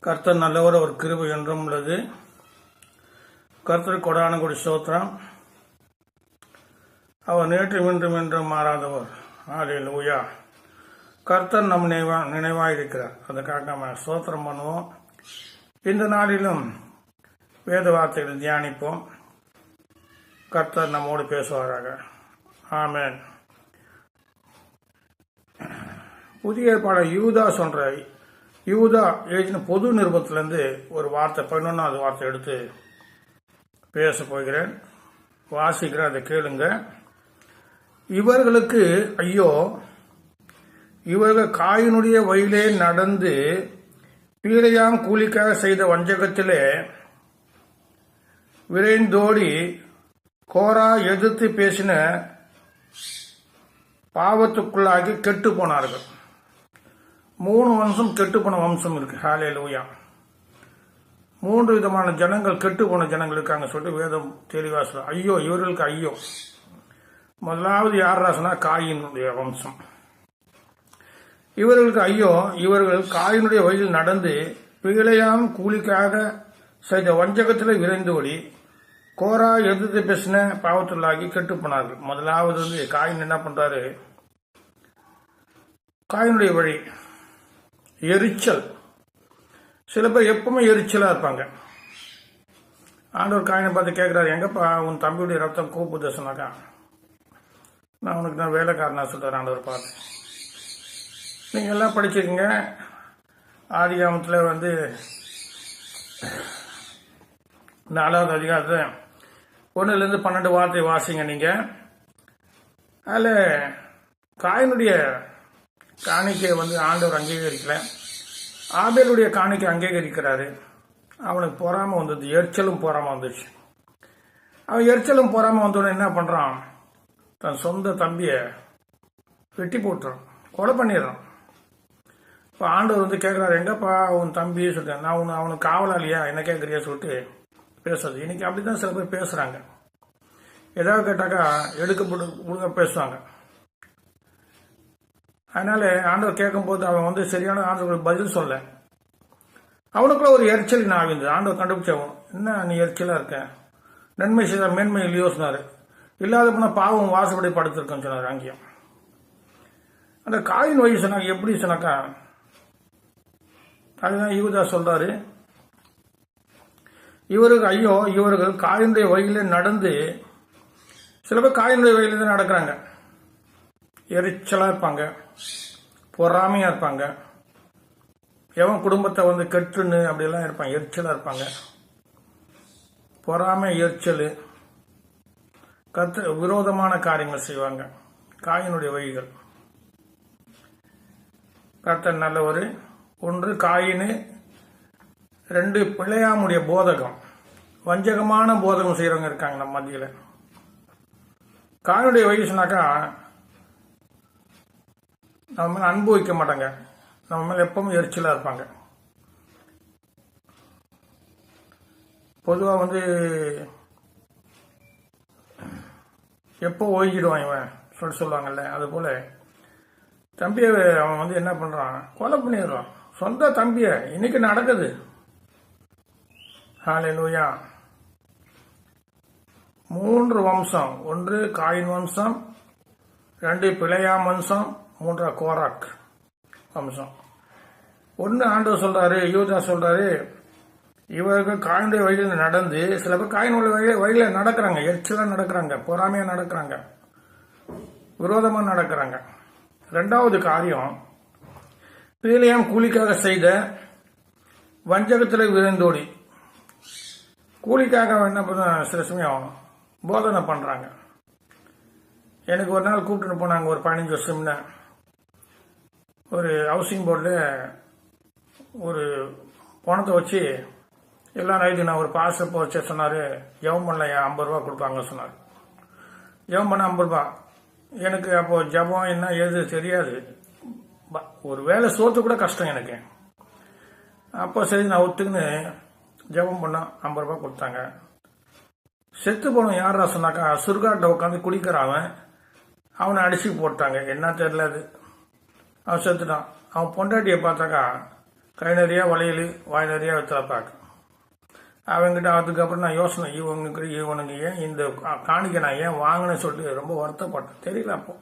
கர்த்தர் நல்லவர், ஒரு கிருபை என்றும் உள்ளது. கர்த்தர் கொடான கொடி ஸ்தோத்திரம். அவர் நேற்று இன்றும் என்றும் மாறாதவர். ஹல்லேலூயா. கர்த்தர் நம் நினைவாயிருக்கிறார். அதுக்காக நம்ம ஸ்தோத்திரம் பண்ணுவோம். இந்த நாளிலும் வேத வார்த்தைகளை தியானிப்போம். கர்த்தர் நம்மோடு பேசுவாராக. ஆமென். புதிய ஏற்பாடு யூதா எழுதின பொது நிருபத்திலிருந்து ஒரு வார்த்தை 11வது வார்த்தை எடுத்து பேச போகிறேன். வாசிக்கிறேன், அதை கேளுங்க. இவர்களுக்கு ஐயோ, இவர்கள் காயினுடைய வழியிலே நடந்து பீழையாம் கூலிக்காக செய்த வஞ்சகத்திலே விரைந்தோடி கோரா எதிர்த்து பேசின பாவத்துக்குள்ளாகி கெட்டு போனார்கள். 3 வம்சம் கெட்டு போன வம்சம் இருக்கு. ஹல்லேலூயா. 3 விதமான ஜனங்கள், கெட்டு போன ஜனங்கள் இருக்காங்க சொல்லிட்டு வேதம் தெளிவா சொல்ல. ஐயோ, இவர்களுக்கு ஐயோ. முதலாவது யாராசனா காயினுடைய வம்சம். இவர்களுக்கு ஐயோ, இவர்கள் காயினுடைய வழியில் நடந்து பீழையாம் கூலிக்காக செய்த வஞ்சகத்தில் விரைந்தோடி கோரா எதிர்த்து பேசின பாவத்துள்ளாகி கெட்டு போனார்கள். முதலாவது காயின் என்ன பண்றாரு? காயினுடைய வழி எரிச்சல். சில பேர் எப்பவுமே எரிச்சலா இருப்பாங்க. ஆண்டவர் காயினை பார்த்து கேட்கிறாரு, எங்கப்பா உன் தம்பியுடைய ரத்தம் கூப்புது சொன்னாக்கா, நான் உனக்கு நான் வேலைக்காரனா சொல்றாரு ஆண்டவர் பார்த்து. நீங்க எல்லாம் படிச்சிருக்கீங்க. ஆதிகாமத்துல 4வது அதிகாரத்தை 1லிருந்து 12 வார்த்தை வாசிங்க நீங்க. அதுல காயினுடைய காணிக்கை ஆண்டவர் அங்கீகரிக்கல. ஆபேலுடைய காணிக்கை அங்கீகரிக்கிறாரு. அவனுக்கு பொறாம வந்தது, எரிச்சலும் பொறாம வந்துச்சு. அவன் எரிச்சலும் பொறாம வந்தோடனே என்ன பண்றான்? தன் சொந்த தம்பிய வெட்டி போட்டுறான், கொலை பண்ணிடுறான். இப்போ ஆண்டவர் கேட்கிறாரு, எங்கப்பா உன் தம்பி சொல்லிட்டேன், நான் அவனுக்கு காவலாளியா என்ன கேட்கறியா சொல்லிட்டு பேசுறது. இன்னைக்கு அப்படிதான் சில பேர் பேசுறாங்க. ஏதாவது கேட்டாக்கா எடுக்க பேசுவாங்க. அதனால ஆண்டவர் கேட்கும் போது அவன் சரியான ஆண்டவருக்கு பதில் சொல்ல, அவனுக்குள்ள ஒரு எரிச்சல் ஆவிந்தது. ஆண்டவர் கண்டுபிடிச்சவன், என்ன நீ எரிச்சலா இருக்க, நன்மை செய்த மேன்மை இல்லையோ சொன்னாரு. இல்லாத போனா பாவம் வாசப்படி படுத்திருக்கேன்னு சொன்னார். அங்கேயும் அந்த காயின் வழி சொன்னாங்க. எப்படி சொன்னாக்கா, அதுதான் யூதா சொல்றாரு, இவருக்கு ஐயோ, இவர்கள் காயினுடைய வழியில நடந்து. சில பேர் காயினுடைய வழியில தான் நடக்கிறாங்க. எரிச்சலா இருப்பாங்க, பொறாமையா இருப்பாங்க, எவன் குடும்பத்தை கெட்டுன்னு அப்படியெல்லாம் இருப்பாங்க, எரிச்சலா இருப்பாங்க. பொறாமை, எரிச்சல், விரோதமான காரியங்கள் செய்வாங்க. காயினுடைய வழிகள். கர்த்தர் நல்லவர். 1 காயினு, 2 பிழையாமுடைய போதகம், வஞ்சகமான போதகம் செய்யறவங்க இருக்காங்க நம்ம மத்தியில. காயினுடைய வழி சொன்னாக்கா, நம்ம மேல அன்பு வைக்க மாட்டாங்க, நம்ம மேல எப்பவும் எரிச்சலா இருப்பாங்க. பொதுவா எப்போ ஓய்கிடுவான் இவன் சொல்லுவாங்கல்ல, அது போல தம்பியை அவன் என்ன பண்றான்? கொலை பண்ணிடுறான் சொந்த தம்பிய. இன்னைக்கு நடக்குது. ஹல்லேலூயா. 3 வம்சம். 1 காயின் வம்சம், 2 பிழையாம் வம்சம், 3 கோராக் வம்சம். 1 ஆண்டவர் சொல்றாரு, யூதா சொல்றாரு, இவர்கள் காயினுடைய வழியில் நடந்து. சில பேர் காயினுடைய வழியில நடக்கிறாங்க, எரிச்சலா நடக்கிறாங்க, பொறாமையா நடக்கிறாங்க, விரோதமா நடக்கிறாங்க. 2வது காரியம், பீழையாம் கூலிக்காக செய்த வஞ்சகத்தில் விரைந்தோடி. கூலிக்காக என்ன பண்ண, சில சமயம் போதனை பண்றாங்க. எனக்கு ஒரு நாள் கூப்பிட்டு போனாங்க, ஒரு 15 வருஷம் முன்ன. ஒரு ஹவுசிங் போர்டில் ஒரு பணத்தை வச்சு எல்லா நைட்டு நான் ஒரு பாஸ்டர் வச்சு சொன்னார், ஜெபம் பண்ணல 50 ரூபா கொடுப்பாங்க சொன்னார். ஜெபம் பண்ண 50 ரூபா. எனக்கு அப்போ ஜெபம் என்ன ஏது தெரியாது. ஒரு வேலை சோத்து கூட கஷ்டம் எனக்கு. அப்போ சரி நான் ஒத்துக்குன்னு ஜெபம் பண்ண 50 ரூபா கொடுத்தாங்க. செத்து போனோம் யாரா சொன்னாக்கா, சுருகாட்டை உட்காந்து குடிக்கிறான். அவனை அடிச்சு போட்டாங்க. என்ன தெரியல, அது அவன் செத்துட்டான். அவன் பொண்டாட்டியை பார்த்தாக்கா கை நிறைய வளையல், வாய் நிறைய வெத்தலைப்பாக்கு. அவங்ககிட்ட அதுக்கப்புறம் நான் யோசனை, இவனுக்கு ஏன் இந்த காணிக்கை நான் ஏன் வாங்கினேன்னு சொல்லிட்டு ரொம்ப வருத்தப்பட்டேன். தெரியல அப்போ.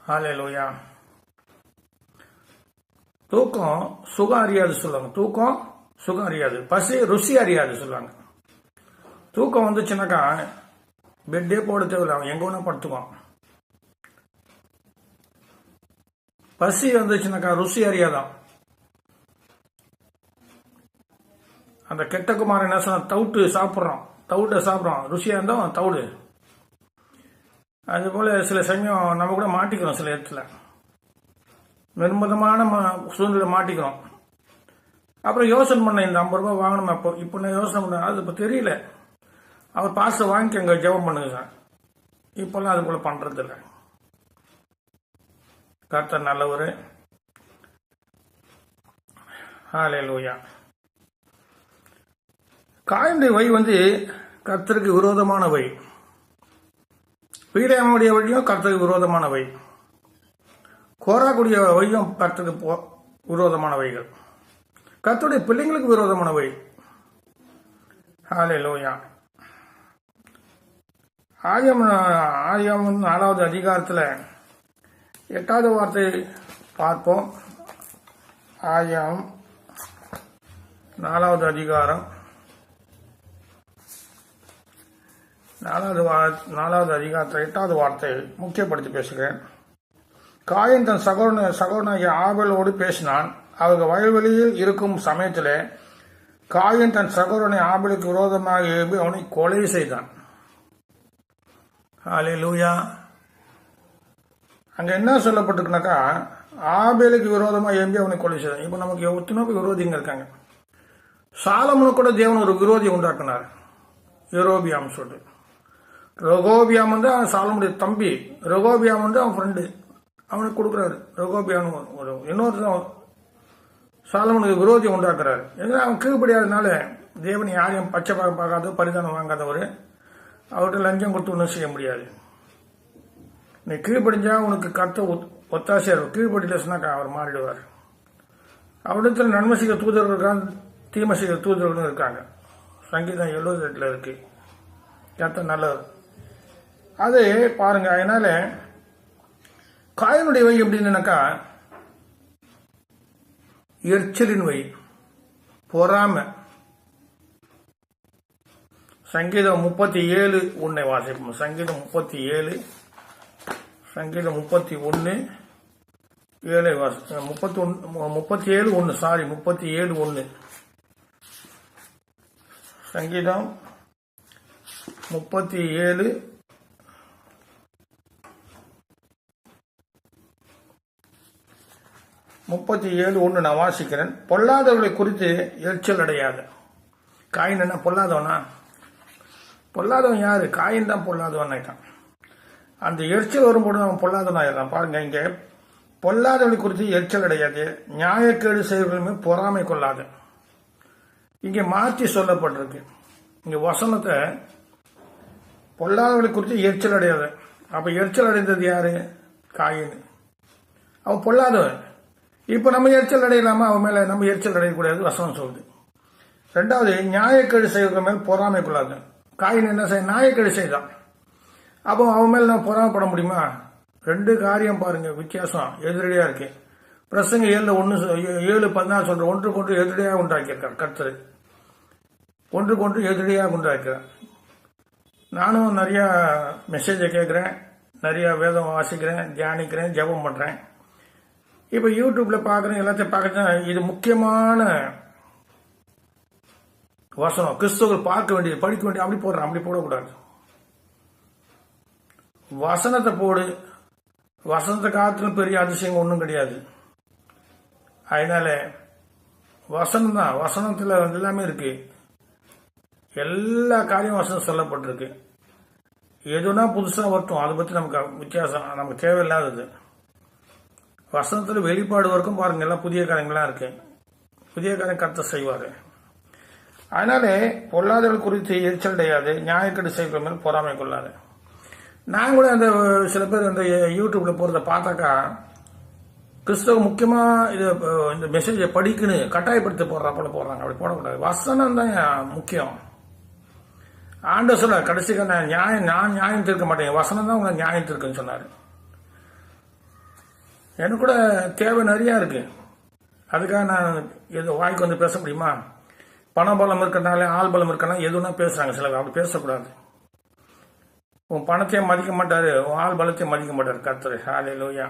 ஹல்லேலூயா. தூக்கம் சுகம் அறியாது சொல்லுவாங்க. தூக்கம் சுகம் அறியாது, பசி ருசி அறியாது சொல்லுவாங்க. தூக்கம் வந்துச்சுனாக்கா பெட்டே போட தேவையில்லை, அவன் எங்க வேணா படுத்துக்குவான். பசி வந்துச்சுனாக்கா ருசி அறியாதான். அந்த கெட்ட குமாரன் என்ன சொன்ன, தவிட்டை சாப்பிட்றோம், ருசியா இருந்தா தவிடு. அது போல சில சமயம் நம்ம கூட மாட்டிக்கிறோம், சில இடத்துல நிர்பந்தமான சூழ்நிலை மாட்டிக்கிறோம். அப்புறம் யோசனை பண்ண, இந்த 50 ரூபாய் வாங்கணுமா இப்போ நான் யோசனை பண்ண, அது இப்போ தெரியல. அவர் பாச வாங்கிக்கங்க, ஜெபம் பண்ணுங்க சார். இப்பெல்லாம் அது போல பண்றது இல்லை. கர்த்தர் நல்லவர். ஹல்லேலூயா. காயினுடைய வழி கர்த்தருக்கு விரோதமான வழி. பீலேயாமுடைய வழியும் கர்த்தருக்கு விரோதமான வழி. கோராக்குடைய வழியும் கர்த்தருக்கு விரோதமான வழிகள். கர்த்தருடைய பிள்ளைங்களுக்கு விரோதமான வழி. ஹல்லேலூயா. ஆதியாகமம் 4வது அதிகாரத்தில் 8வது வார்த்தை பார்ப்போம். ஆதியாகமம் 4வது அதிகாரம் 4வது அதிகாரத்தில் 8வது வார்த்தை முக்கியப்படுத்தி பேசுகிறேன். காயின் தன் சகோதரனாகிய ஆபேலோடு பேசினான். அவர்கள் வயல்வெளியில் இருக்கும் சமயத்தில் காயின் தன் சகோதரனை ஆபேலுக்கு விரோதமாக எழுப்பி அவனை கொலை செய்தான். ஹல்லேலூயா. அங்க என்ன சொல்லப்பட்டிருக்குனாக்கா, ஆபேலுக்கு விரோதமாக எழுப்பி அவனை கொலை செய்தான். இப்ப நமக்கு எத்தனோ விரோதிங்க இருக்காங்க. சாலமோனு கூட தேவன் ஒரு விரோதியை உண்டாக்குனார், யெரொபெயாம் சொல்லிட்டு. ரெகோபியாம் அவன் சாலமுடைய தம்பி, ரெகோபியாம் அவன் ஃப்ரெண்டு, அவனுக்கு கொடுக்குறாரு. ரெகோபியாம் இன்னொருத்தர் சாலமனுக்கு விரோதியை உண்டாக்குறாரு. ஏன்னா அவன் கீழ்படியாதனால தேவன் யாரையும் பச்சை பார்க்காத, பரிதானம் வாங்காதவர். அவர்கிட்ட லஞ்சம் கொடுத்து ஒன்றும் செய்ய முடியாது. நீ கீழ்படிஞ்சா உனக்கு கர்த்த ஒத்தாசையா இருக்கும். கீழ்படியில சொன்னாக்கா அவர் மாறிடுவார். அவரிடத்துல நன்மை செய்ய தூதர்கள் இருக்காங்க, தீமை செய்ய தூதர்களும் இருக்காங்க. சங்கீதம் 78 இருக்கு. கர்த்த நல்லவர். அது பாருங்க. அதனால காயினுடைய வழி எப்படின்னாக்கா, எரிச்சலின் வழி, பொறாமை. சங்கீதம் 37:1 வாசிப்போம். சங்கீதம் 37, சங்கீதம் 31:7 37:1 சாரி 37:1. சங்கீதம் 37:1 நான் வாசிக்கிறேன். பொல்லாதவர்களை குறித்து எரிச்சல் அடையாத. காயின் என்ன பொல்லாதவனா? பொல்லாதவன் யாரு? காயின் தான் பொல்லாதவன் ஆயிட்டான். அந்த எரிச்சல் வரும்போது அவன் பொல்லாதவன் ஆயிடுறான். பாருங்க, இங்க பொல்லாதவர்களை குறித்து எரிச்சல் அடையாது, நியாயக்கேடு செய்வர்களுமே பொறாமை கொள்ளாது. இங்க மாற்றி சொல்லப்பட்டிருக்கு. இங்க வசனத்தை பொல்லாதவர்களை குறித்து எரிச்சல் அடையாது. அப்ப எரிச்சல் அடைந்தது யாரு? காயின். அவன் பொல்லாதவன். இப்ப நம்ம எரிச்சல் அடையலாமா? அவன் மேல நம்ம எரிச்சல் அடையக்கூடாது வசனம் சொல்லுது. ரெண்டாவது, நியாயக்கேடு செய்வர்கள் மேல் பொறாமை கொள்ளாது. காயின் என்ன செய்ய? நியாயக்கேடு செய்தான். அப்போ அவன் மேல நம்ம பொறாமைப்பட முடியுமா? ரெண்டு காரியம் பாருங்க, வித்தியாசம் எதிரடியா இருக்கு. பிரசங்க 7:14 சொல்ற, ஒன்றுக்கொன்று எதிரடியாக உண்டாக்கியிருக்கார் கர்த்தர். ஒன்றுக்கொன்று எதிரடியாக உண்டாக்கிறார். நானும் நிறைய மெசேஜை கேட்கிறேன், நிறைய வேதம் வாசிக்கிறேன், தியானிக்கிறேன், ஜெபம் பண்றேன். இப்ப யூடியூப்ல பாக்குறேன், எல்லாத்தையும் பார்க்கறேன். இது முக்கியமான வசனம், கிறிஸ்தவர்கள் பார்க்க வேண்டியது, படிக்க வேண்டியது. அப்படி போடுறேன். அப்படி போடக்கூடாது. வசனத்தை போடு. வசனத்தை காத்திலும் பெரிய அதிசயம் ஒன்றும் கிடையாது. அதனால வசனம் தான், வசனத்துல எல்லாமே இருக்கு. எல்லா காரியம் வசனம் சொல்லப்பட்டிருக்கு. எதுனா புதுசா வரட்டும், அதை பத்தி நமக்கு வித்தியாசம் நமக்கு தேவையில்லாதது. வசனத்துல வெளிப்பாடு வரைக்கும் பாருங்க, எல்லாம் புதிய காரியங்கள்லாம் இருக்கு. புதிய காரியம் கர்த்தர் செய்வாரு. அதனால பொல்லாதவர்கள் குறித்து எரிச்சல் அடையாது, நியாயக்கேடு செய்கிற மேல் பொறாமை கொள்ளாது. நான் கூட அந்த சில பேர் அந்த யூடியூப்ல போறத பார்த்தாக்கா கிறிஸ்தவ முக்கியமா இந்த மெசேஜை படிக்கணும் கட்டாயப்படுத்த போடுறாங்க. அப்படி போடக்கூடாது. வசனம் தான் முக்கியம். ஆண்டவர் சொல்ல கடைசிக்கு நான் நியாயம் தீர்க்க மாட்டேன், வசனம் தான் உங்களை நியாயம் தீர்க்குன்னு சொன்னாரு. எனக்கு கூட தேவை நிறைய இருக்கு. அதுக்காக நான் எது வாய்க்கு வந்து பேச முடியுமா? பணபலம் இருக்கிறனால ஆள் பலம் இருக்கிறனால எதுனா பேசுறாங்க சில. அப்படி பேசக்கூடாது. உன் பணத்தையும் மதிக்க மாட்டாரு, உன் ஆள் பலத்தையும் மதிக்க மாட்டாரு கர்த்தர். ஹல்லேலூயா.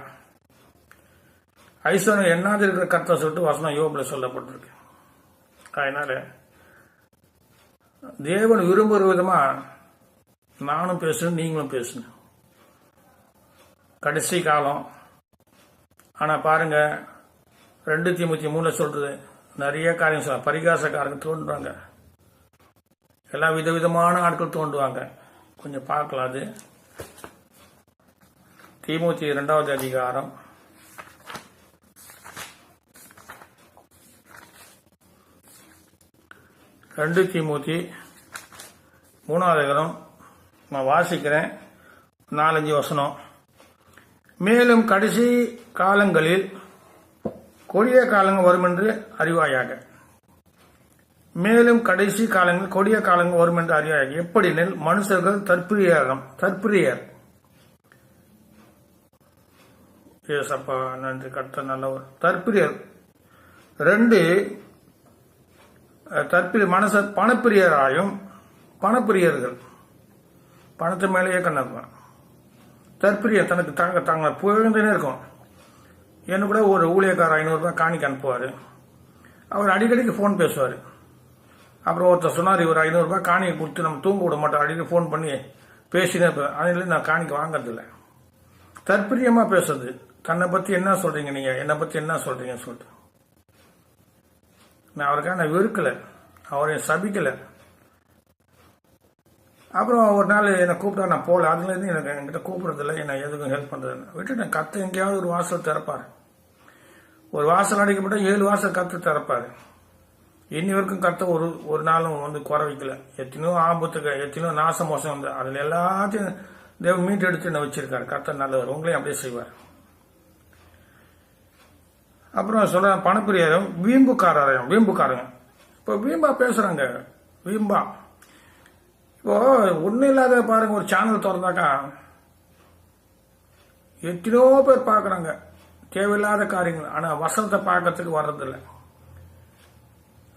ஐஸ்வர்யம் என்னாது இருக்கிற கர்த்தர் சொல்லிட்டு வசனம் யோபுல சொல்லப்பட்டிருக்கு. அதனால தேவன் விரும்புகிற விதமா நானும் பேசணும், நீங்களும் பேசணும். கடைசி காலம். ஆனா பாருங்க 2 தீமோத்தேயு 3 சொல்றது நிறைய காரியம் சொல்ல. பரிகாசக்காரங்க தோன்றுவாங்க, எல்லாம் விதவிதமான ஆட்கள் தோன்றுவாங்க. கொஞ்சம் பார்க்கலாம். அது தீமோத்தேயு 2வது அதிகாரம் 2 தீமோத்தேயு 3வது அதிகாரம் நான் வாசிக்கிறேன். 4-5 வசனம். மேலும் கடைசி காலங்களில் கொடிய காலங்கள் வரும் என்று அறிவாயாக. மேலும் கடைசி காலங்கள் கொடிய காலங்கள் வரும் என்று அறிவாயாக. எப்படி மனுஷர்கள் தற்பிரியர். ஏசப்பா நன்றி கர்த்தர் நல்லவர். தற்பிரியர் 2 மனச பணப்பிரியராயும் பணப்பிரியர்கள் பணத்து மேலேயே கண்ணாங்க. தற்பிரியர் தனக்கு தாங்க புகழ்ந்துனே இருக்கும். என்ன கூட ஒரு ஊழியக்காரர் 500 ரூபாய் காணிக்க அனுப்புவார். அவர் அடிக்கடிக்கு ஃபோன் பேசுவார். அப்புறம் ஒருத்தர் சொன்னார், இவர் 500 ரூபாய் காணிக்கை கொடுத்து நம்ம தூங்க விட மாட்டோம், அடிக்கடி ஃபோன் பண்ணி பேசினே இருப்பேன். அதனால நான் காணிக்க வாங்கறதில்லை. தற்பிரியமா பேசுறது. தன்னை பத்தி என்ன சொல்றீங்க, நீங்க என்னை பத்தி என்ன சொல்றீங்கன்னு சொல்லிட்டு. நான் அவருக்காக நான் வெறுக்கல, அவரை சபிக்கல. அப்புறம் ஒரு நாள் என்னை கூப்பிட்டா நான் போகல. அதுலேருந்து எனக்கு என்கிட்ட கூப்பிடுறதில்ல, என்ன எதுக்கும் ஹெல்ப் பண்றது விட்டுட்டேன். கத்த எங்கேயாவது ஒரு வாசல் திறப்பாரு. ஒரு வாசல் அடைக்கப்பட்ட 7 வாசல் கத்து திறப்பாரு. இன்னி வரைக்கும் கத்த ஒரு நாளும் வந்து குறை வைக்கல. எத்தனையோ ஆபத்துக்கு எத்தனையோ நாச மோசம் வந்து அதுல எல்லாத்தையும் தேவன் மீட்டு எடுத்து என்ன வச்சிருக்காரு. கத்த நல்லவர், உங்களையும் அப்படியே செய்வார். அப்புறம் சொல்ற பணப்பிரியாரும் வீம்புக்காரங்க இப்போ வீம்பா பேசுறாங்க. வீம்பா இப்போ ஒன்னும் இல்லாத பாருங்க, ஒரு சேனல் திறந்தாக்கா எத்தனையோ பேர் பாக்குறாங்க தேவையில்லாத காரியங்கள். ஆனா வசனத்தை பார்க்கறதுக்கு வர்றதில்லை.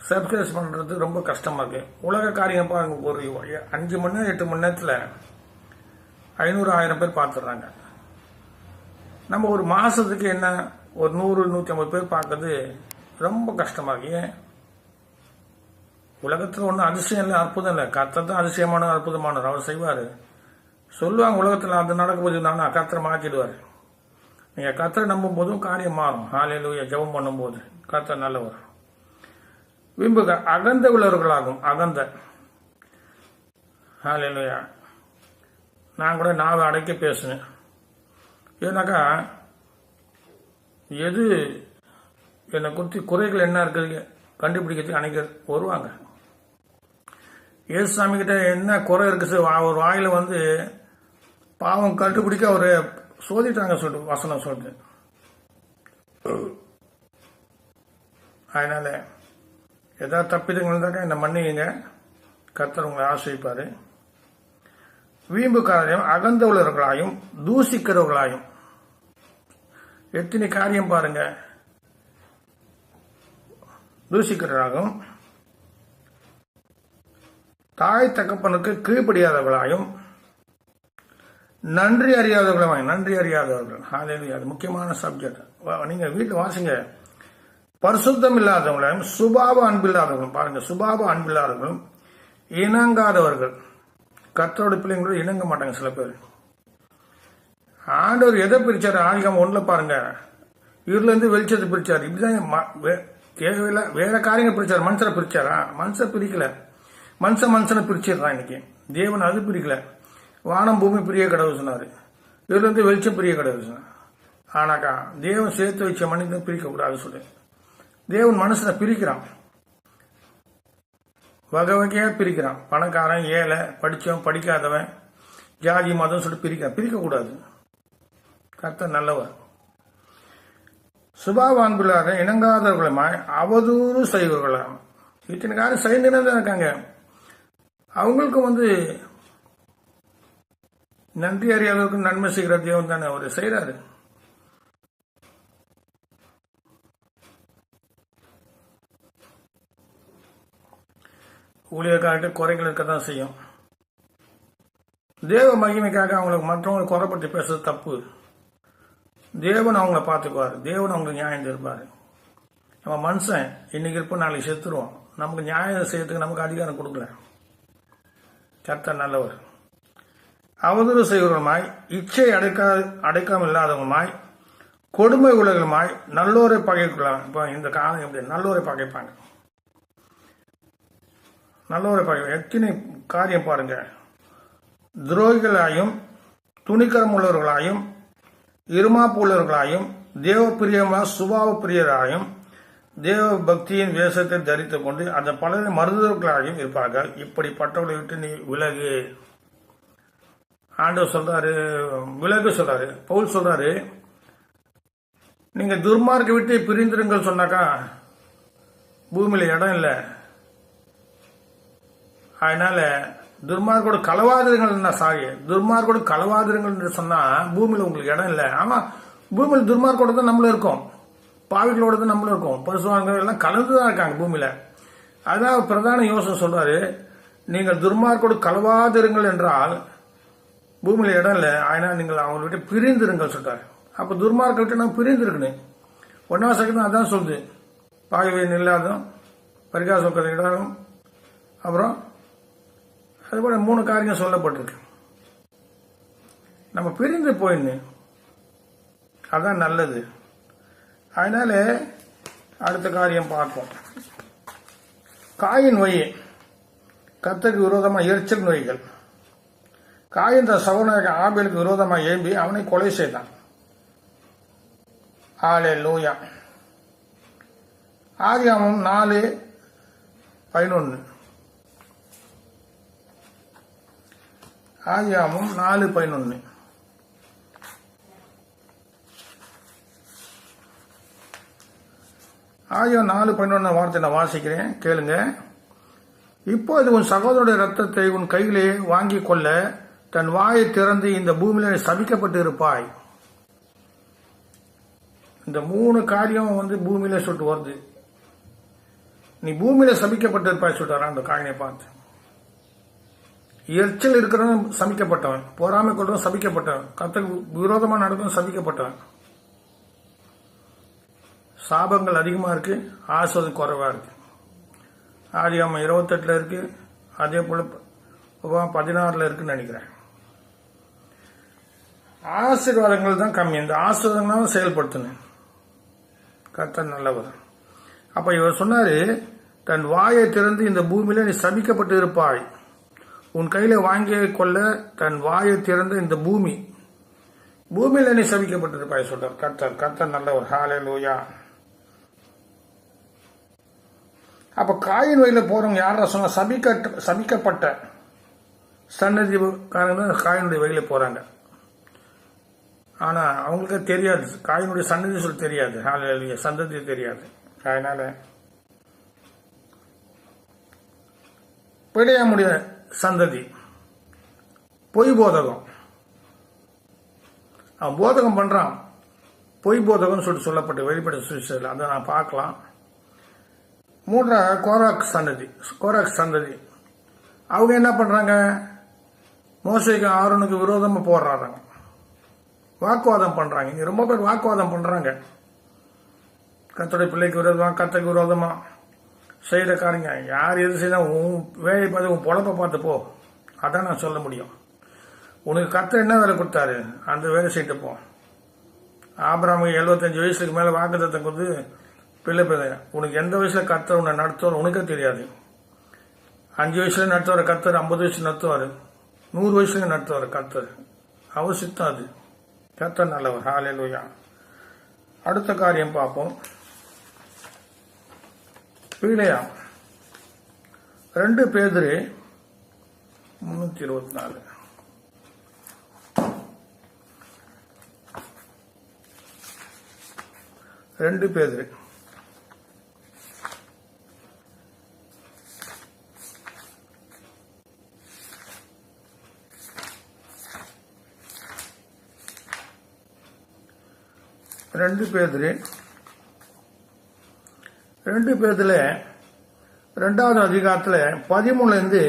சப்ஸ்கிரைப் பண்றது ரொம்ப கஷ்டமா இருக்கு. உலக காரியம் பாருங்க, ஒரு 5 மணி நேரம் 8 மணி நேரத்துல 500-1000 பேர் பார்த்துடுறாங்க. நம்ம ஒரு மாசத்துக்கு என்ன ஒரு 100-150 பேர் பார்க்கறது ரொம்ப கஷ்டமா இருக்கு. ஏன்? உலகத்துல ஒன்றும் அதிசயம் இல்லை, அற்புதம் இல்லை. கர்த்தர் அதிசயமான அற்புதமானவர், அவர் செய்வாரு. சொல்லுவாங்க உலகத்துல அது நடக்கும்போது நானா கர்த்தரை மாற்றிடுவாரு. நீங்க கர்த்தரை நம்பும் போதும் காரியம் மாறும். ஹல்லேலூயா. ஜெபம் பண்ணும் போது கர்த்தர் நல்லவர். விம்புக அகந்த உள்ளவர்களாகும். ஹல்லேலூயா. நான் கூட நாவை அடக்கி பேசுனேன். ஏன்னாக்கா எது என்னை குறித்து குறைகள் என்ன இருக்குது கண்டுபிடிக்கிறதுக்கு அனைவர் வருவாங்க. ஏசுசாமி கிட்ட என்ன குறை இருக்குது ஒரு வாயில வந்து பாவம் கண்டுபிடிக்க அவரு சோதிட்டாங்க சொல்லிட்டு வசனம் சொல்லிட்டு. அதனால ஏதாவது தப்பிதங்கள் இருந்தாக்கா என்ன மன்னிங்க, கர்த்தர் உங்களை ஆசிரிப்பாரு. வீம்புக்காரையும் அகந்த உள்ளவர்களாயும் தூசிக்கிறவர்களாயும் எத்தனை காரியம் பாருங்க. தூசிக்கிறவர்களாகவும் தாய் தகப்பனுக்கு கீழ்ப்படியாதவர்களாயும் நன்றி அறியாதவர்கள். அது முக்கியமான சப்ஜெக்ட். நீங்க வீட்டில் வாசிங்க. பரிசுத்தம் இல்லாதவங்களையும் சுபாவ அன்பில்லாதவர்களும் பாருங்க. சுபாவ அன்பில்லாதவர்களும் இணங்காதவர்கள். கர்த்தரோட பிள்ளைங்களோட இணங்க மாட்டாங்க சில பேர். ஆண்டவர் எதை பிரிச்சாரு? ஆதிகாமம் 1 பாருங்க, இருள இருந்து வெளிச்சத்தை பிரிச்சாரு. இப்படிதான் தேவையில்லை வேற காரியங்கள் பிரிச்சாரு. மனுஷனை பிரிச்சாரா? மனுஷன் பிரிக்கல. மனுஷனை பிரிச்சிடுறான் இன்னைக்கு. தேவன் அது பிரிக்கல. வானம் பூமி பிரிய கடவுள் சொன்னாரு, இருள இருந்து வெளிச்சம் பிரிய கடவுள் சொன்னார். ஆனாக்கா தேவன் சேர்த்து வச்ச மனிதன் பிரிக்க கூடாது சொல்லு. தேவன் மனுஷனை பிரிக்கிறான், வகை வகையா பிரிக்கிறான். பணக்காரன், ஏழை, படிச்சவன், படிக்காதவன், ஜாதி மதம் சொல்லிட்டு பிரிக்க கூடாது. கர்த்தர் நல்லவர். சுபாவான்பில்லாத இணங்காதவர்களுமாய் அவதூறு செய்வர்களாம். இத்தனை காரம் செய்துன்னு தான் இருக்காங்க. அவங்களுக்கு நன்றி அறியாதவருக்கு நன்மை செய்கிற தேவன் தானே அவர் செய்யறாரு. ஊழியர்கார்ட்ட குறைகள் இருக்கதான் செய்யும். தேவ மகிமைக்காக அவங்களுக்கு மற்றவங்களை குறைப்பட்டு பேசுறது தப்பு. தேவன் அவங்கள பார்த்துக்குவார். தேவன் அவங்களுக்கு நியாயம் தருப்பாரு. நம்ம மனுஷன் இன்னைக்கு இருப்போம், நாளைக்கு செத்துருவோம். நமக்கு நியாயம் செய்யறதுக்கு நமக்கு அதிகாரம் கொடுக்கல. கர்த்தர் நல்லவர். அவதூறு செய்வர்களுமாய், இச்சை அடைக்காமல் இல்லாதவங்களுமாய், கொடுமை உலகமாய், நல்லோரை பகைக்கலாம். இப்போ இந்த காலம் எப்படி நல்லோரை பகைப்பாங்க. நல்லோரை பகை எத்தனை காரியம் பாருங்க. துரோகிகளாயும், துணிக்கரம் உள்ளவர்களாயும், இருமாப்பு உள்ளவர்களாயும், தேவ பிரியமாக சுபாவ பிரியராயும், தேவ பக்தியின் வேஷத்தை தரித்துக் கொண்டு அந்த பலரை மருந்துகளாயும் இருப்பார்கள். இப்படிப்பட்டவர்களை விட்டு நீ விலகு. ஆண்டவர் சொல்றாரு, விலகு சொல்றாரு. பவுல் சொல்றாரு, நீங்க துர்மார்க்க விட்டு பிரிந்திருங்கள் சொன்னாக்கா பூமியில இடம் இல்லை. அதனால துர்மார்க்கோட களவாதிரங்கள் சாரி துர்மார்க்கோட களவாதிரங்கள் சொன்னா பூமியில உங்களுக்கு இடம் இல்லை. ஆமா, பூமியில துர்மார்க்கோட தான் நம்மளும் இருக்கோம், பாவிகளோட தான் நம்மளும் இருக்கோம், பரிசுத்தவான்கள் எல்லாம் கலந்துதான் இருக்காங்க பூமியில. அதான் பிரதான யோசனை சொல்றாரு, நீங்கள் துர்மார்க்கோடு களவாதிருங்கள் என்றால் பூமியில இடம் இல்லை. அதனால நீங்கள் அவங்க விட்டு பிரிந்திருங்கள் சொல்றாரு. அப்ப துர்மார்க்க விட்டு நம்ம பிரிந்திருக்கணும். 1ஆம் சங்கீதம் அதான் சொல்லுது, பாய்வையின் இல்லாதும் பரிகாசம் இடாதும், அப்புறம் அதுபோல 3 காரியம் சொல்லப்பட்டிருக்கு. நம்ம பிரிந்து போயிடணும், அதான் நல்லது. அதனால அடுத்த காரியம் பார்ப்போம். காயின் வழி கர்த்தருக்கு விரோதமாக எரிச்சல் நோய்கள். காயின் தன் சகோதரன் ஆபேலுக்கு விரோதமாக எழும்பி அவனை கொலை செய்தான். ஹல்லேலூயா. ஆதியாகமம் 4:11. ஆதியாகமம் 4:11. ஆதியாகமம் 4:11 வார்த்தை நான் வாசிக்கிறேன், கேளுங்க. இப்போது உன் சகோதரனுடைய ரத்தத்தை உன் கையிலே வாங்கிக் கொள்ள தன் வாயை திறந்து இந்த பூமியில சபிக்கப்பட்டு இருப்பாய். இந்த 3 காரியம் பூமியில சொல்லிட்டு வருது. நீ பூமியில சபிக்கப்பட்டு இருப்பாய் சொல்றாரு அந்த காயினை பார்த்து. எரிச்சல் இருக்கிறவன் சபிக்கப்பட்டவன், பொறாமை கொள்றவன் சபிக்கப்பட்டவன், கர்த்தருக்கு விரோதமா நடக்கும் சபிக்கப்பட்டவன். சாபங்கள் அதிகமா இருக்கு, ஆசீர்வாதம் குறைவா இருக்கு. ஆதியாகமம் 28 இருக்கு, அதே போல 16 இருக்குன்னு நினைக்கிறேன். ஆசீர்வாதங்கள் தான் கம்மி. இந்த ஆசீர்வாதங்களும் செயல்படுத்தணும். கர்த்தர் நல்லவர். அப்ப இவர் சொன்னாரு, தன் வாயை திறந்து இந்த பூமியில நீ சபிக்கப்பட்டு இருப்பாய். உன் கையில வாங்கி கொள்ள தன் வாயை திறந்து இந்த பூமியில நீ சபிக்கப்பட்டு இருப்பாய் சொல்றார் கர்த்தர். கர்த்தர் நல்லவர். ஹல்லேலூயா. அப்ப காயின் வழியில போறவங்க யாரா சொன்னா சபிக்கப்பட்ட சன்னதி காயினுடைய வழியில போறாங்க. ஆனா அவங்களுக்கு தெரியாது, காயினுடைய சன்னதி சொல்ல தெரியாது, ஹல்லேலூயா, சந்ததி தெரியாது. அதனால பிழையாமுடைய சந்ததி பொய் போதகம், அவன் போதகம் பண்றான், பொய் போதகம் சொல்லப்பட்டு வெளிப்பட சுவிசேஷத்தில் அதை நான் பார்க்கலாம். 3 கோராக் சந்ததி அவங்க என்ன பண்றாங்க, மோசேக்கு ஆரோனுக்கு விரோதமா போடுறாங்க, வாக்குவாதம் பண்றாங்க. இங்க ரொம்ப பேர் வாக்குவாதம் பண்றாங்க. கர்த்தருடைய பிள்ளைக்கு விரோதமா, கர்த்தருக்கு விரோதமா செய்யற காரியங்க. யார் எது செய்யலாம், உன் வேலையை பார்த்து உன் பொழப்ப பார்த்து போ, அதான் நான் சொல்ல முடியும். உனக்கு கர்த்தர் என்ன வேலை கொடுத்தாரு அந்த வேலை செய்யிட்டு போ. ஆபிரகாமுக்கு 75 வயசுக்கு மேல வாக்குத்தத்தம் கொடுத்து பிள்ளை உனக்கு எந்த வயசுல கர்த்தர் உன்னை நடத்துவார் உனக்கே தெரியாது. 5 வயசுல நடத்துவார் கர்த்தர், 50 வயசுல நடத்துவாரு, 100 வயசுல நடத்துவார் கர்த்தர். அவர் சித்தம் அது. கர்த்தர் நல்லவர். ஹல்லேலூயா. அடுத்த காரியம் பார்ப்போம். பீழையா 2 பேதுரு 324. 2 2 பேதுரு. ரெண்டு பேதுல 2வது அதிகாரத்துல 13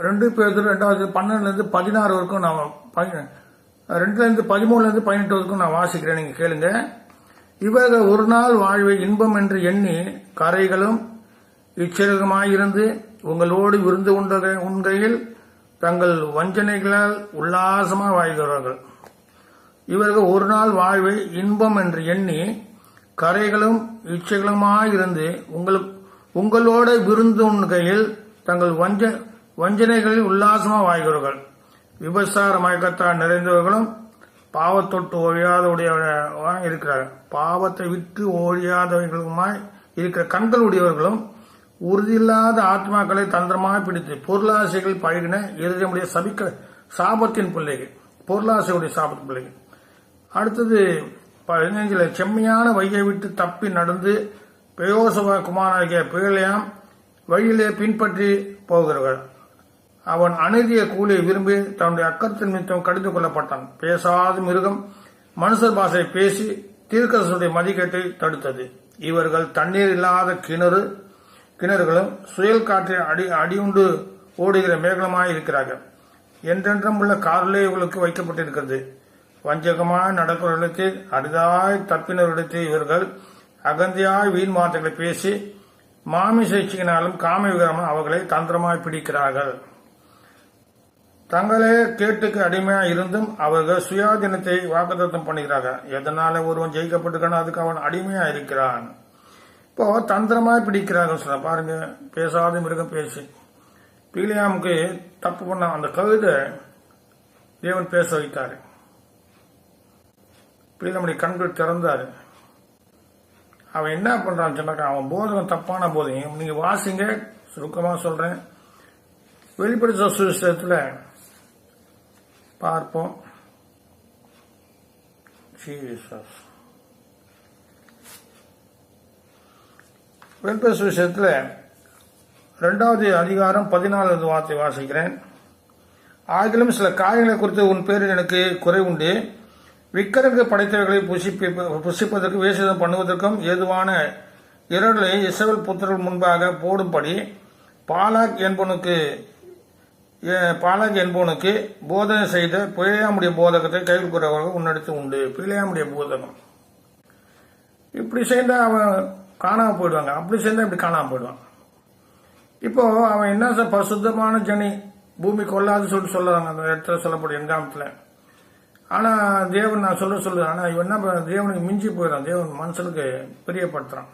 2 பேதுரு 2வது 12 16 வரைக்கும் நான் 2 13 18 வரைக்கும் நான் வாசிக்கிறேன், நீங்க கேளுங்க. இவர்கள் ஒரு நாள் வாழ்வை இன்பம் என்று எண்ணி கரைகளும் இச்செயல்களுமாயிருந்து உங்களோடு விருந்து உண்கையில் தங்கள் வஞ்சனைகளால் உல்லாசமாக வாழ்கிறார்கள். இவர்கள் ஒரு நாள் வாழ்வை இன்பம் என்று எண்ணி கரைகளும் இச்சைகளுமாயிருந்து உங்களோட விருந்து உண்கையில் தங்கள் வஞ்சனைகளில் உல்லாசமாக வாழ்கிறார்கள். விபசார மயக்கத்தால் நிறைந்தவர்களும் பாவத்தொட்டு ஒழியாதவுடையவர்களாக இருக்கிறார்கள். பாவத்தை விட்டு ஒழியாதவர்களுமாய் இருக்கிற கண்கள் உடையவர்களும் உறுதியில்லாத ஆத்மாக்களை தந்திரமாக பிடித்து பொருளாசைகள் பழகின இறுதியுடைய சாபத்தின் பிள்ளைகள், பொருளாசையுடைய சாபத்தின் பிள்ளைகள். அடுத்தது 15 செம்மையான வழியை விட்டு தப்பி நடந்து பெயோசவ குமாராகிய பிழையாம் வழியிலே பின்பற்றி போகிறவர்கள். அவன் அநீதிய கூலியை விரும்பி தன்னுடைய அக்கத்தின் நிமித்தம் கடிந்து கொள்ளப்பட்டான். பேசாத மிருகம் மனுஷர் பாஷை பேசி தீர்க்கதரிசியுடைய மதிக்கேட்டை தடுத்தது. இவர்கள் தண்ணீர் இல்லாத கிணறுகளும் சுயல் காற்றை அடியுண்டு ஓடுகிற மேகலமாய் இருக்கிறார்கள். என்றென்றும் உள்ள காரிலே இவர்களுக்கு வைக்கப்பட்டிருக்கிறது. வஞ்சகமாய் நடக்கிறவர்களிடத்தில் அரிதாய் தப்பினவர்களிடத்தில் இவர்கள் அகந்தியாய் வீண் வார்த்தைகளை பேசி மாமிச இச்சையினாலும் காம விகாரமும் அவர்களை தந்திரமாய் பிடிக்கிறார்கள். தங்களே கேட்டுக்கு அடிமையாக இருந்தும் அவர்கள் சுயாதீனத்தை வாக்குத்தத்தம் பண்ணுகிறார்கள். எதனால ஒருவன் ஜெயிக்கப்பட்டிருக்கானோ அதுக்கு அவன் அடிமையா இருக்கிறான். இப்போ தந்திரமாய் பிடிக்கிறார்கள் சொல்ல பாருங்க. பேசாத மிருகம் பேசி பீலியாமுக்கு தப்பு பண்ண அந்த கழுதை தேவன் பேச வைத்தாரு. பீலியாமுடைய கண்கள் திறந்தாரு. அவன் என்ன பண்றான்னு சொன்னாக்கா, அவன் போதகம் தப்பான போதகம். நீங்க வாசிங்க, சுருக்கமா சொல்றேன். வெளிப்படுத்த சுவிசேஷத்துல பார்ப்போம். வெளிப்படுத்த சுவிசேஷத்துல 2வது அதிகாரம் 14வது வார்த்தை வாசிக்கிறேன். ஆகிலும் சில காரியங்களை குறித்து உன் பேரில் எனக்கு குறை உண்டு. விக்கிரக படைத்தவர்களை புசிப்பதற்கு வேசிதம் பண்ணுவதற்கும் ஏதுவான இரடலை இஸ்ரவேல் புத்திரர்கள் முன்பாக போடும்படி பாலாக் என்பவனுக்கு போதனை செய்த பிழையாமுடைய போதகத்தை கையில் கூறவர்கள் உன்னெடுத்து உண்டு. பிழையாமுடைய போதகம் இப்படி செய்தா அவன் காணாம போயிடுவாங்க, அப்படி செய்தா இப்படி காணாம போயிடுவான். இப்போ அவன் என்ன பரிசுத்தமான ஜனி, பூமி கொள்ளாது சொல்றாங்க அந்த இடத்துல சொல்லப்படும் எண்காமத்துல. ஆனா தேவன் நான் சொல்றேன். ஆனா இவன் என்ன தேவனுக்கு மிஞ்சி போயிடான். தேவன் மனுஷனுக்கு பிரியப்படுத்துறான்.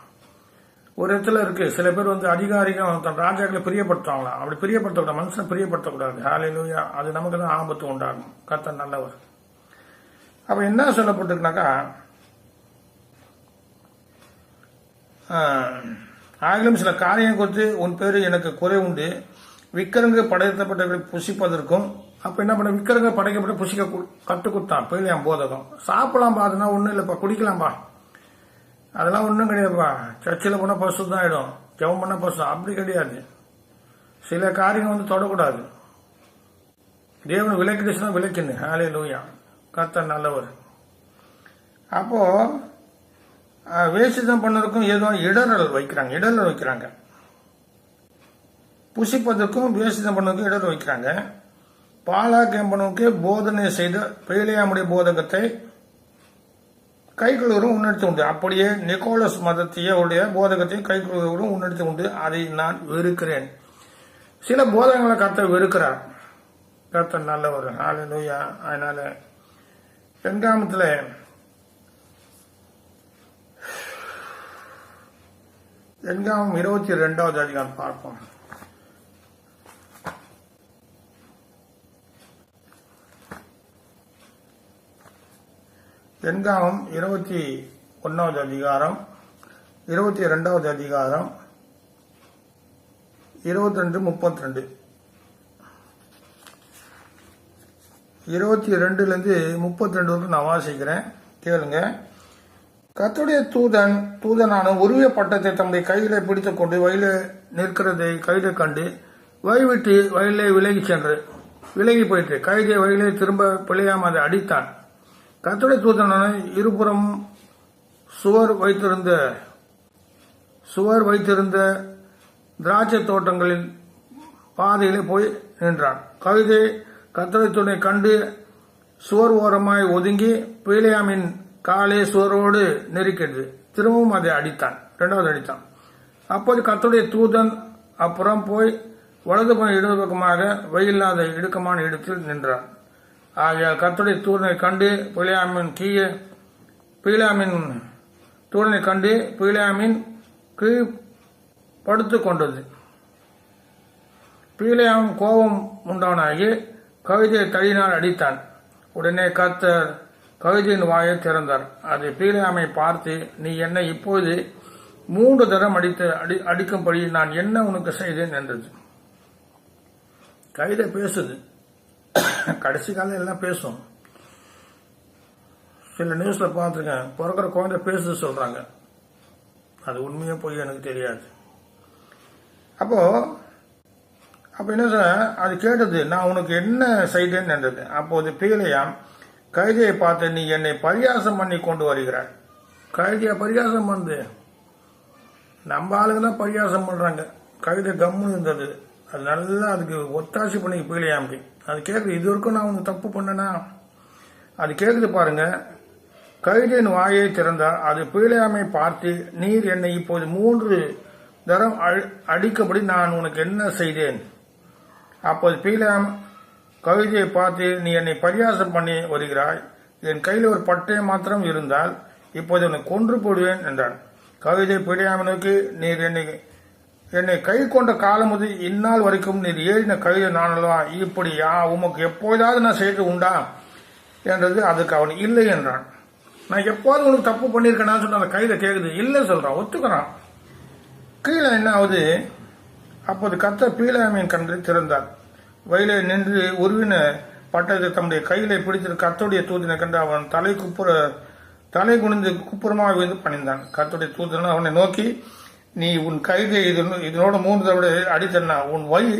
ஒரு இடத்துல இருக்கு, சில பேர் அதிகாரிகள் தன் ராஜாக்களை பிரியப்படுத்துவாங்களா. அப்படி பிரியப்படுத்த மனுஷனை பிரியப்படுத்தக்கூடாது. ஹல்லேலூயா. அது நமக்கு தான் ஆபத்து உண்டாகும். கர்த்தர் நல்லவர். அப்ப என்ன சொல்லப்பட்டிருக்குனாக்கா, ஆகிலும் சில காரியம் குறித்து உன் பேரு எனக்கு குறை உண்டு. விக்கிரங்க படைத்தப்பட்டவர்களை புசிப்பதற்கும். அப்ப என்ன பண்ண, விக்கிரங்க படைக்கப்பட்ட புசிக்க கற்றுக் கொடுத்தான் பிழையாம் போதகம். சாப்பிடலாம் பாதுனா ஒண்ணும் இல்லப்பா, குடிக்கலாம்பா, அதெல்லாம் ஒன்றும் கிடையாதுப்பா. சர்ச்சில் போனால் பசு தான் ஆயிடும், ஜெபம் பண்ண பசு. அப்படி கிடையாது. சில காரியங்கள் தொடக்கூடாது. தேவன் விளக்கிடுச்சுன்னா விளக்குன்னு. ஹல்லேலூயா. கர்த்தர் நல்லவர். அப்போ வேசிதம் பண்ணதுக்கும் ஏதோ இடரல் வைக்கிறாங்க. புசிப்பதற்கும் வேசிதம் பண்ணதுக்கும் இடரல் வைக்கிறாங்க. பாலாக் என்பவனுக்கு போதனை செய்த பிழையாமுடைய போதகத்தை கைக்குழுவரும் உன்னெடுத்து உண்டு. அப்படியே நிக்கோலஸ் மதத்தியுடைய போதகத்தையும் கைக்குழுவரும் உன்னெடுத்து உண்டு. அதை நான் வெறுக்கிறேன். சில போதகங்களை கர்த்தர் வெறுக்கிறார். கர்த்தர் நல்லவர். ஹல்லேலூயா. அதனால எண்காமத்துல எண்காமம் 22வது அதிகாரம் பார்ப்போம். எண்காமம் 21வது அதிகாரம், 22வது அதிகாரம், 22, 32, 22ல இருந்து 32 வரைக்கும் நான் வாசிக்கிறேன். கேளுங்க. கர்த்தருடைய தூதனான உருவிய பட்டத்தை தம்முடைய கையில பிடித்துக் கொண்டு வயல நிற்கிறதை கைதை கண்டு வழிவிட்டு வயலே விலகி போயிட்டு கைதை வயலே திரும்ப பிழையாம அதை அடித்தான். கர்த்தருடைய தூதனான இருபுறம் சுவர் வைத்திருந்த திராட்சை தோட்டங்களின் பாதையிலே போய் நின்றான். கைதை கர்த்தருடைய தூதனை கண்டு சுவர் ஓரமாய் ஒதுங்கி பிழையாமின் காலே சுவரோடு நெருக்கிறது. திரும்பவும் அதை அடித்தான். இரண்டாவது அடித்தான். அப்போது கர்த்தருடைய தூதன் அப்புறம் போய் வலது பக்கம் இடது பக்கமாக வெயில்லாத இடுக்கமான இடத்தில் நின்றான். ஆகையால் கர்த்தருடைய தூதனை கண்டு பிழையாமின் கீழ் படுத்துக் கொண்டது. பிழையாம் கோபம் உண்டானாகி கவிதையை தடியினால் அடித்தான். உடனே கர்த்தர் கவிதையின் வாயை திறந்தார். அது பிழையாமை பார்த்து, நீ என்னை இப்போது 3 தரம் அடிக்கும்படி நான் என்ன உனக்கு செய்தேன் என்றது. கவிதை பேசுது. கடைசி காலம் எல்லாம் பேசும். சில நியூஸ்ல பார்த்துருக்கேன், பிறக்கிற குழந்தை பேசுது சொல்றாங்க. அது உண்மையே போய் எனக்கு தெரியாது. அப்போ என்ன சார் அது கேட்டது, நான் உனக்கு என்ன செய்தேன் என்றது. அப்போது பிழையாம் கைதியை பார்த்து, நீ என்னை பரியாசம் பண்ணி கொண்டு வருகிறாய். கைதியா பரியாசம் பண்ணுது? நம்ம ஆளுங்க தான் பரியாசம் பண்றாங்க. கைதை கம்முன்னு இருந்தது. அது நல்லா அதுக்கு ஒத்தாசி பண்ணி பிழையாமி அது கேட்குது, இது வரைக்கும் நான் உனக்கு தப்பு பண்ணனா? அது கேட்குது பாருங்க. கைதியின் வாயை திறந்தார். அது பிழையாமை பார்த்து, நீர் என்னை இப்போது 3 தரம் அடிக்கபடி நான் உனக்கு என்ன செய்தேன்? அப்போது பிழையாம் கவிதையை பார்த்து, நீ என்னை பரியாசம் பண்ணி வருகிறாய். என் கையில் ஒரு பட்டை மாத்திரம் இருந்தால் இப்போது உன்னை கொன்று போடுவேன் என்றான். கவிதை பிழையாமனுக்கு, நீர் என்னை கை கொண்ட காலம் முதல் இந்நாள் வரைக்கும் நீர் ஏறின கவிதை நானல்லவா? இப்படி உமக்கு எப்போதாவது நான் செய்து உண்டா என்றது. அதுக்கு அவன் இல்லை என்றான். நான் எப்போது உனக்கு தப்பு பண்ணியிருக்கேன்னு சொன்ன அந்த கையில கேக்குது, இல்லை சொல்றான், ஒத்துக்கிறான். கீழே என்ன ஆகுது? அப்போது கர்த்தர் பிழையாமின் கண்களை திறந்தார். வயலே நின்று உருவின பட்டத்தை தம்முடைய கையில பிடித்து கர்த்தருடைய தூதனை கண்டு அவன் தலை குனிந்து குப்புறமாக விழுந்து பணிந்தான். கர்த்தருடைய தூதன் அவனை நோக்கி, நீ உன் கைதை இதனோட 3 தடவை அடித்தனா, உன் வழி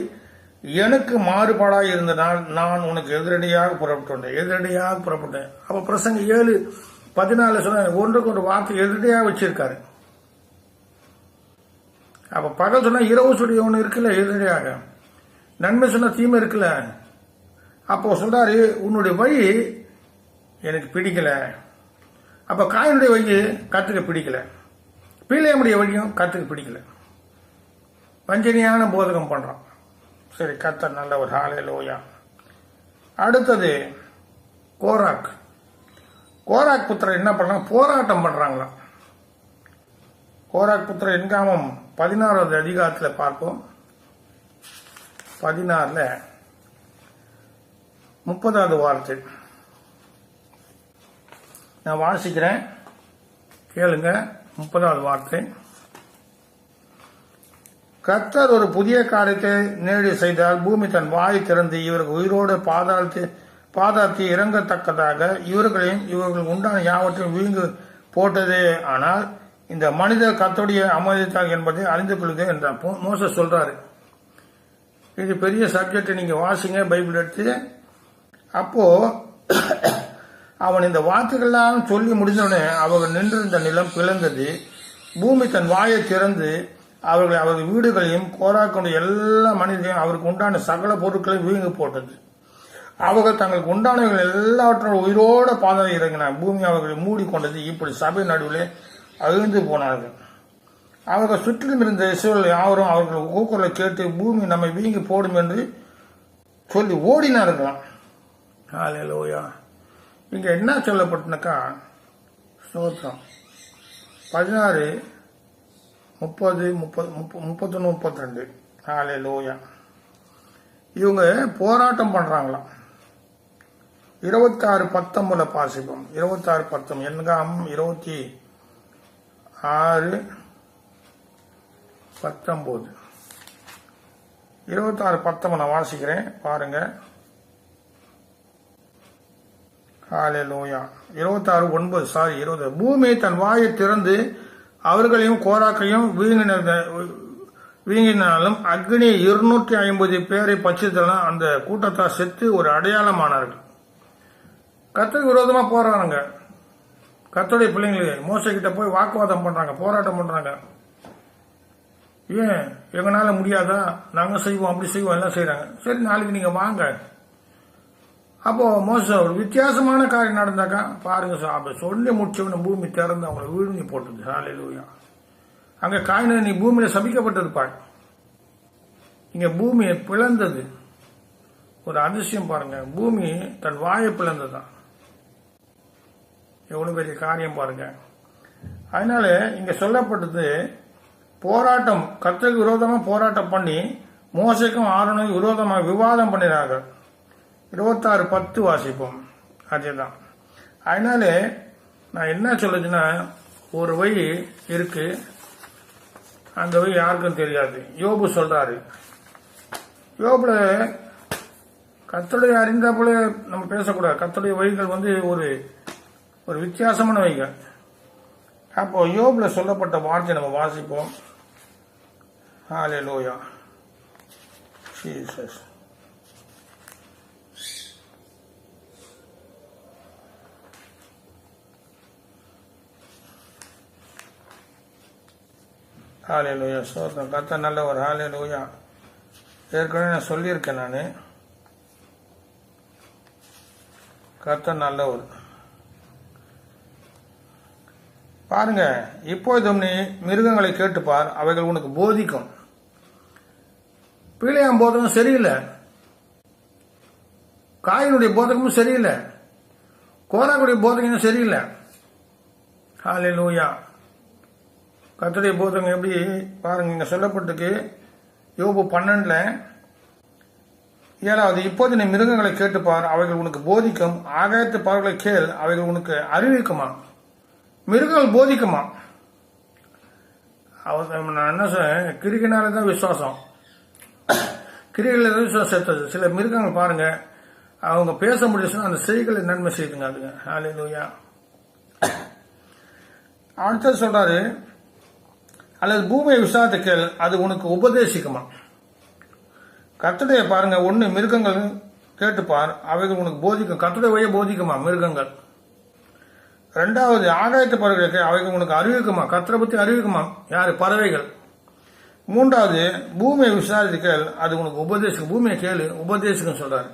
எனக்கு மாறுபாடாக இருந்தனால் நான் உனக்கு எதிரடியாக புறப்பட்டேன். அப்ப பிரசங்க 7:14 சொன்ன ஒன்றுக்கு ஒரு வார்த்தை எதிரடியாக வச்சிருக்காரு. அப்ப பகல் சொன்னா இரவு சுடி ஒண்ணு இருக்குல்ல, எதிரடியாக நன்மை சொன்ன தீமை இருக்குல்ல. அப்போ சொல்றாரு, உன்னுடைய வழி எனக்கு பிடிக்கல. அப்ப காயினுடைய வழி கத்துக்க பிடிக்கல, பிள்ளையமுடைய வழியும் கத்துக்க பிடிக்கல. வஞ்சனையான போதகம் பண்றான். சரி, கர்த்தர் நல்லவர். ஹல்லேலூயா. அடுத்தது கோராக் புத்திரர் என்ன பண்றாங்க? போராட்டம் பண்றாங்களாம். கோராக் புத்திரர் என்காமம் 16வது அதிகாரத்தில் பார்ப்போம். 16ல 30வது வார்த்தை நான் வாசிக்கிறேன், கேளுங்க. 30வது வார்த்தை. கர்த்தர் ஒரு புதிய காரியத்தை நேரடி செய்தால் பூமி தன் வாய் திறந்து இவர்கள் உயிரோடு பாதாத்தி இறங்கத்தக்கதாக இவர்கள் உண்டான யாவற்றையும் வீங்கு போட்டதே. ஆனால் இந்த மனிதர் கர்த்தருடைய அமைதித்தார் என்பதை அறிந்து கொள்ளுது என்ற மோசஸ் சொல்றாரு. இது பெரிய சப்ஜெக்ட், நீங்க வாசிங்க பைபிள் எடுத்து. அப்போ அவன் இந்த வார்த்தைகள்லாம் சொல்லி முடிந்தவுடனே அவர்கள் நின்றிருந்த நிலம் பிளந்தது. பூமி தன் வாயை திறந்து அவர்கள் வீடுகளையும் கோராக்குடைய எல்லா மனிதரையும் அவருக்கு உண்டான சகல பொருட்களையும் வீங்கு போட்டது. அவர்கள் தங்களுக்கு உண்டானவர்கள் எல்லாவற்றோட உயிரோட பாதை இறங்கினார். பூமி அவர்களை மூடிக்கொண்டது. இப்படி சபை நடுவிலே அழிந்து போனார்கள். அவர்கள் சுற்றிலும் இருந்த இஸ்ரவேல் யாவரும் அவர்கள் கூக்குரலை கேட்டு பூமி நம்மை வீங்கி போடும் என்று சொல்லி ஓடினார்களாம். ஹல்லேலூயா. இங்க என்ன சொல்லப்பட்டனாக்கா, ஸ்தோத்திரம் 16, 30, 31, 32. ஹல்லேலூயா. இவங்க போராட்டம் பண்றாங்களாம். 26:19 பாசிப்போம். 26:19 என்காம் 26:19 26:19 நான் வாசிக்கிறேன், பாருங்க. ஹalleluya 26:9 பூமி தன் வாயை திறந்து அவர்களையும் கோராக்கையும் வீங்கினாலும் அக்னி 250 பேரை பட்சித்தலாம். அந்த கூட்டத்தார் செத்து ஒரு அடையாளமானார்கள். கர்த்தருக்கு விரோதமா போறாங்க. கர்த்தருடைய பிள்ளைங்களுக்கு மோசே கிட்ட போய் வாக்குவாதம் பண்றாங்க, போராட்டம் பண்றாங்க. ஏன் எங்களால முடியாதா, நாங்க செய்வோம், அப்படி செய்வோம், எல்லாம் செய்யறாங்க. சரி, நாளைக்கு நீங்க வாங்க. அப்போ மோசே ஒரு வித்தியாசமான காரியம் நடந்தாக்கா பாருங்க, அப்ப சொல்லி முடிச்சவன பூமி திறந்து அவங்களை விழுங்கி போட்டது. ஹalleluya. அங்க காயினன் நீ பூமியில சபிக்கப்பட்டிருப்பாய், இங்க பூமியை பிளந்தது. ஒரு அதிசயம் பாருங்க, பூமி தன் வாயை பிளந்ததுதான். எவ்வளவு பெரிய காரியம் பாருங்க. அதனால இங்க சொல்லப்பட்டது போராட்டம், கர்த்தருக்கு விரோதமா போராட்டம் பண்ணி மோசேக்கும் ஆரோனுக்கும் விரோதமாக விவாதம் பண்ணினாங்க. 26:10 வாசிப்போம். அதேதான். அதனால நான் என்ன சொல்லுதுன்னா, ஒரு வழி இருக்கு, அந்த வழி யாருக்கும் தெரியாது. யோபு சொல்றாரு, யோபுல கர்த்தருடைய அறிந்தா போல நம்ம பேசக்கூடாது. கர்த்தருடைய வழிகள் ஒரு வித்தியாசமான வழிகள். அப்போ யோபுல சொல்லப்பட்ட வார்த்தை நம்ம வாசிப்போம். ஹalleluya ஜீசஸ். ஹalleluya சோதரம். கர்த்தர் நல்லவர். ஹalleluya. ஏற்கனவே நான் சொல்லியிருக்கேன், நான் கர்த்தர் நல்லவர். பாருங்க, இப்போதும் நீ மிருகங்களை கேட்டுப்பார், அவைகள் உனக்கு போதிக்கும். பிழையாம் போதகம் சரியில்லை, காயினுடைய போதகமும் சரியில்லை, கோராக்குடைய போதகமும் சரியில்லை. ஹalleluya. கர்த்தருடைய போதகம் எப்படி பாருங்க, இங்க சொல்லப்பட்டிருக்கு யோபு 12:7. இப்போது நீ மிருகங்களை கேட்டுப்பார், அவைகள் உனக்கு போதிக்கும். ஆகாயத்து பறவைகளை கேள், அவைகள் உனக்கு அறிவிக்குமா. மிருகங்கள் போதிக்குமா. நான் என்ன சொல்றேன், கிரிக்கினாலதான் விசுவாசம், கிரிகளில் விசுவாசம் சேர்த்தது. சில மிருகங்கள் பாருங்க, அவங்க பேச முடியும், அந்த செய்களை நன்மை செய்துங்க. அதுங்க ஹalleluya. அடுத்தது சொல்றாரு, அல்லது பூமியை விசாரித்து கேள், அது உனக்கு உபதேசிக்குமா. கர்த்தருடைய பாருங்க, ஒண்ணு மிருகங்கள் கேட்டுப்பார், அவைகள் உனக்கு போதிக்கும். கர்த்தருடைய வழியை போதிக்குமா மிருகங்கள். ரெண்டாவது, ஆகாயத்து பறவைகளுக்கு அவைகள் உனக்கு அறிவிக்குமா. கர்த்தரை பத்தி அறிவிக்குமா யாரு, பறவைகள். மூன்றாவது, பூமியை விசாரித்து கேள், அது உனக்கு உபதேசிக்கும். பூமியை கேளு, உபதேசிக்கும் சொல்றாரு.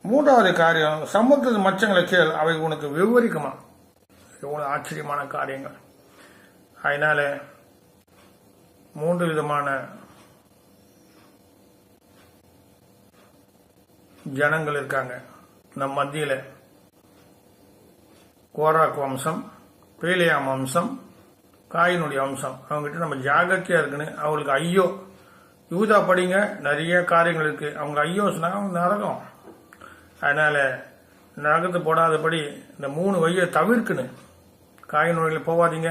மூன்றாவது காரியம், சமுத்திர மச்சங்களை கேள், அவைகள் உனக்கு விவரிக்குமா. எவ்வளவு ஆச்சரியமான காரியங்கள். அதனால 3 விதமான ஜனங்கள் இருக்காங்க நம் மத்தியில. கோராக் வம்சம், பேலியாம் வம்சம், காயினுடைய வம்சம். அவங்ககிட்ட நம்ம ஜாகிரதையா இருக்கணும். அவங்களுக்கு ஐயோ. யூதா படிங்க, நிறைய காரியங்கள் இருக்கு. அவங்க ஐயோ சொன்னாங்க, அவங்க நரகம். அதனால நரகத்து போடாதபடி இந்த 3 வழியை தவிர்க்கணும். காயின் வழியில போவாதீங்க,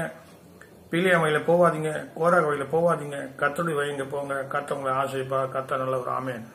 பிலியா வழியில போவாதீங்க, கோராக் வழியில போவாதீங்க. கர்த்தருடைய வழிங்க போங்க. கர்த்தர் உங்களை ஆசைப்பா. கர்த்தர் நல்ல ஒரு ஆமென்.